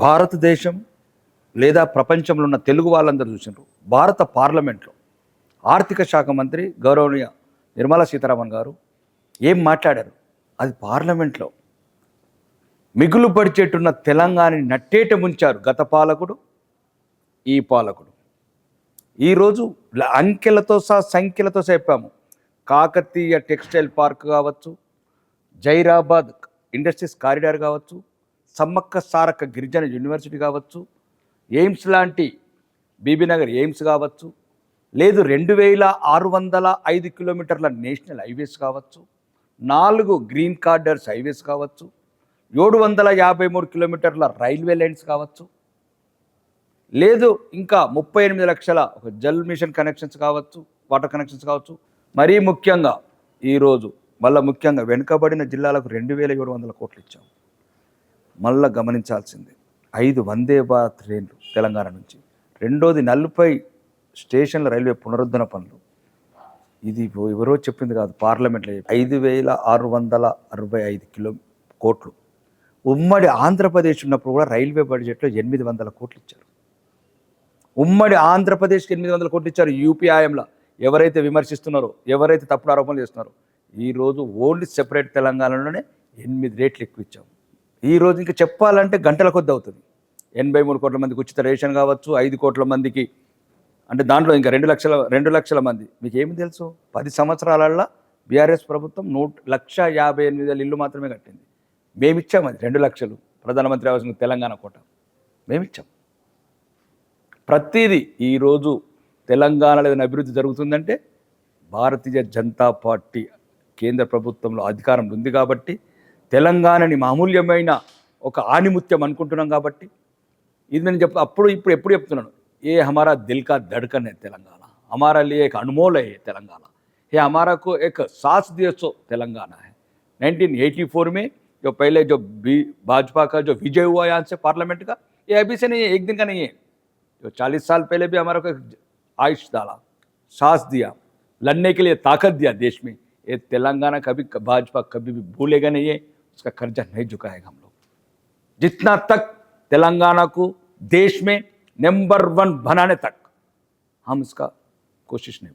భారతదేశం లేదా ప్రపంచంలో ఉన్న తెలుగు వాళ్ళందరూ చూసినారు. భారత పార్లమెంట్లో ఆర్థిక శాఖ మంత్రి గౌరవనీయ నిర్మలా సీతారామన్ గారు ఏం మాట్లాడారు? అది పార్లమెంట్లో మిగులు పడిచేట్టున్న తెలంగాణని నట్టేట ముంచారు గత పాలకుడు, ఈ పాలకుడు. ఈరోజు అంకెలతో సహా సంఖ్యలతో చెప్పాము. కాకతీయ టెక్స్టైల్ పార్క్ కావచ్చు, జైరాబాద్ ఇండస్ట్రీస్ కారిడార్ కావచ్చు, సమ్మక్క సారక్క గిరిజన యూనివర్సిటీ కావచ్చు, ఎయిమ్స్ లాంటి బీబీనగర్ ఎయిమ్స్ కావచ్చు, లేదు 2605 కిలోమీటర్ల నేషనల్ హైవేస్ కావచ్చు, 4 గ్రీన్ కార్డర్స్ హైవేస్ కావచ్చు, 753 కిలోమీటర్ల రైల్వే లైన్స్ కావచ్చు, లేదు ఇంకా 38 లక్షల ఒక జల్ మిషన్ కనెక్షన్స్ కావచ్చు, వాటర్ కనెక్షన్స్ కావచ్చు. మరీ ముఖ్యంగా ఈరోజు ముఖ్యంగా వెనుకబడిన జిల్లాలకు 2700 కోట్లు ఇచ్చాం. మళ్ళీ గమనించాల్సిందే 5 వందే భారత్ ట్రైన్లు తెలంగాణ నుంచి, రెండోది 40 స్టేషన్ల రైల్వే పునరుద్ధరణ పనులు. ఇది ఎవరో చెప్పింది కాదు, పార్లమెంట్లో 5665 కోట్లు. ఉమ్మడి ఆంధ్రప్రదేశ్ ఉన్నప్పుడు కూడా రైల్వే బడ్జెట్లో 800 కోట్లు ఇచ్చారు. ఉమ్మడి ఆంధ్రప్రదేశ్కి 800 కోట్లు ఇచ్చారు. యూపీ హయాంలో ఎవరైతే విమర్శిస్తున్నారో, ఎవరైతే తప్పుడు ఆరోపణలు చేస్తున్నారో, ఈరోజు ఓన్లీ సెపరేట్ తెలంగాణలోనే 8 రేట్లు ఎక్కువ ఇచ్చాము. ఈరోజు ఇంకా చెప్పాలంటే గంటల కొద్ది అవుతుంది. 83 కోట్ల మందికి ఉచిత రేషన్ కావచ్చు, 5 కోట్ల మందికి, అంటే దాంట్లో ఇంకా 2 లక్షల మంది. మీకు ఏమి తెలుసు, 10 సంవత్సరాలల్లో బీఆర్ఎస్ ప్రభుత్వం 1,58,000 ఇల్లు మాత్రమే కట్టింది. మేమిచ్చాము అది 2 లక్షలు, ప్రధానమంత్రి ఆవాస్ తెలంగాణ కోట మేమిచ్చాం. ప్రతిదీ ఈరోజు తెలంగాణలో ఏదైనా అభివృద్ధి జరుగుతుందంటే భారతీయ జనతా పార్టీ కేంద్ర ప్రభుత్వంలో అధికారంలో ఉంది కాబట్టి, తెలంగాణని మామూల్యమైన ఒక ఆణిముత్యం అనుకుంటున్నాం కాబట్టి, ఇది నేను ఇప్పుడు ఎప్పుడు చెప్తున్నాను, ఏ హమారా దిల్ కా ధड़कन है तेलंगाना, हमारा लिए एक अनमोल है ये तेलंगाना, ये हमारा को एक सांस दिए सो तेलंगाना है. 1984 में जो पहले जो भाजपा का जो विजय हुआ यहाँ से पार्लियामेंट का, ये अभी से नहीं है, एक दिन का नहीं है. जो 40 साल पहले भी हमारा को आयुष डाला, सांस दिया, लड़ने के लिए ताकत दिया देश में. ये तेलंगाना कभी भाजपा कभी भी भूलेगा नहीं है, उसका कर्जा नहीं झुकाएगा हम लोग. जितना तक तेलंगाना को देश में नंबर 1 बनाने तक हम इसका कोशिश नहीं